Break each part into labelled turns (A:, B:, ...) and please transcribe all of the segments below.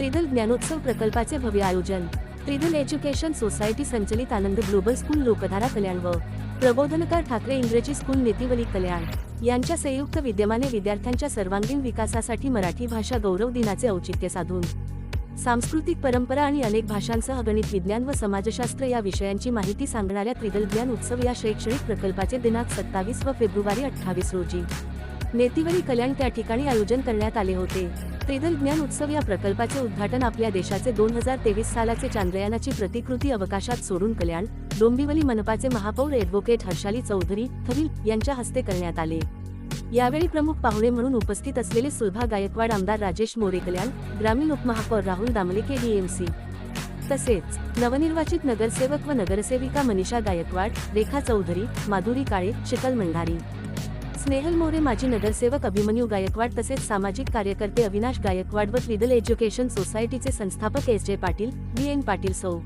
A: त्रिदल ज्ञानोत्सव प्रकल्पाचे भव्य आयोजन। त्रिदल एज्युकेशन सोसायटी संचलित आनंद ग्लोबल स्कूल लोकधारा कल्याण व प्रबोधनकार ठाकरे इंग्रजी स्कूल नेतिवली कल्याण यांच्या संयुक्त विद्यमाने विद्यार्थ्यांच्या सर्वांगीण विकासासाठी मराठी भाषा गौरव दिनाचे औचित्य साधून सांस्कृतिक परंपरा आणि अनेक भाषांसह गणित, विज्ञान व समाजशास्त्र या विषयांची माहिती सांगणाऱ्या त्रिदल ज्ञान उत्सव या शैक्षणिक प्रकल्पाचे दिनांक 27 व फेब्रुवारी 28 रोजी नेतिवली कल्याण त्या ठिकाणी आयोजन करण्यात आले होते। त्रिदल ज्ञान उत्सव या प्रकल्पाचे उद्घाटन आपल्या देशाचे 2023 सालाचे चांद्रयानाची प्रतिकृती अवकाशात सोडून कल्याण डोंबिवली मनपाचे महापौर ॲडव्होकेट हर्षाली चौधरी थविल यांच्या हस्ते करण्यात आले। यावेळी प्रमुख पाहुणे म्हणून उपस्थित असलेले सुलभा गायकवाड, आमदार राजेश मोरे कल्याण, ग्रामीण उपमहापौर राहुल दामले KDMC, तसेच नवनिर्वाचित नगरसेवक व नगरसेविका मनीषा गायकवाड, रेखा चौधरी, माधुरी काळे, शीतल मंडारी, स्नेहल मोरे, माजी नगरसेवक अभिमन्यू गायकवाड तसेच सामाजिक कार्यकर्ते अविनाश गायकवाड व त्रिदल एज्युकेशन सोसायटीचे संस्थापक SJ पाटील, VN पाटील, सौ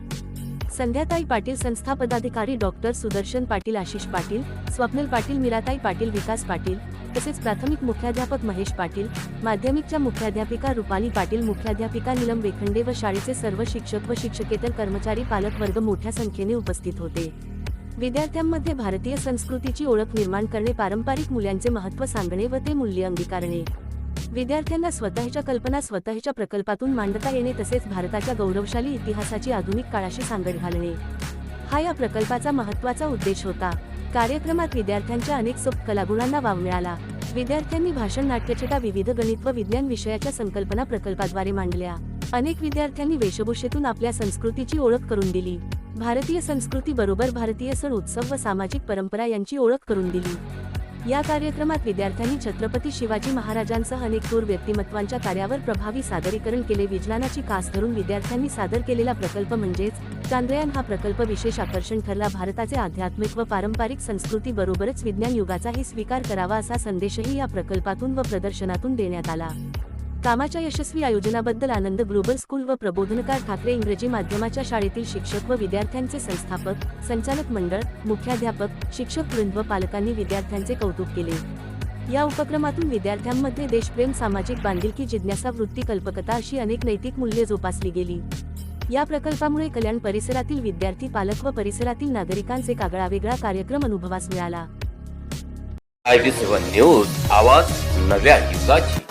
A: संध्याताई पाटील, संस्था पदाधिकारी डॉक्टर सुदर्शन पाटील, आशिष पाटील, स्वप्नील पाटील, मीराताई पाटील, विकास पाटील तसेच प्राथमिक मुख्याध्यापक महेश पाटील, माध्यमिकच्या मुख्याध्यापिका रुपाली पाटील, मुख्याध्यापिका नीलम वेखंडे व शाळेचे सर्व शिक्षक व शिक्षकेतर कर्मचारी, पालक वर्ग मोठ्या संख्येने उपस्थित होते। विद्यार्थ्यांमध्ये भारतीय संस्कृतीची ओळख निर्माण करणे, पारंपरिक मूल्यांचे महत्त्व सांगणे व ते मूल्य अंगीकारणे, विद्यार्थ्यांना स्वतःच्या कल्पना स्वतःच्या प्रकल्पातून मांडता येणे तसेच भारताच्या गौरवशाली इतिहासाची आधुनिक काळाशी सांगड घालणे हा या प्रकल्पाचा महत्त्वाचा उद्देश होता। कार्यक्रमात विद्यार्थ्यांच्या अनेक सोप कलागुणांना वाव मिळाला। विद्यार्थ्यांनी भाषण, नाट्यछटा, विविध गणित व विज्ञान विषयाच्या संकल्पना प्रकल्पाद्वारे मांडल्या। अनेक विद्यार्थ्यांनी वेशभूषेतून आपल्या संस्कृतीची ओळख करून दिली। भारतीय संस्कृती बरोबर भारतीय सण, उत्सव व सामाजिक परंपरा यांची ओळख करून दिली। या कार्यक्रमात विद्यार्थ्यांनी छत्रपती शिवाजी महाराजांसह अनेक थोर व्यक्तिमत्वांच्या कार्यावर प्रभावी सादरीकरण केले। विज्ञानाची कास धरून विद्यार्थ्यांनी सादर केलेला प्रकल्प म्हणजेच चांद्रयान हा प्रकल्प विशेष आकर्षण ठरला। भारताचे आध्यात्मिक व पारंपरिक संस्कृती बरोबरच विज्ञान युगाचाही स्वीकार करावा असा संदेशही या प्रकल्पातून व प्रदर्शनातून देण्यात आला। कामाच्या यशस्वी आयोजनाबद्दल आनंद ग्लोबल स्कूल व प्रबोधनकार ठाकरे इंग्रजी माध्यमाच्या शाळेतील शिक्षक व विद्यार्थ्यांचे संस्थापक, संचालक मंडळ, मुख्याध्यापक, शिक्षक वृंद व पालकांनी विद्यार्थ्यांचे कौतुक केले। या उपक्रमातून विद्यार्थ्यांमध्ये देशप्रेम, सामाजिक बांधिलकी, जिज्ञासा वृत्ती, कल्पकता अशी अनेक नैतिक मूल्ये जोपासली गेली। या प्रकल्पामुळे कल्याण परिसरातील विद्यार्थी, पालक व परिसरातील नागरिकांचे एक आगळावेगळा कार्यक्रम अनुभवास मिळाला।
B: IB7 न्यूज, आवाज नव्या युगाची।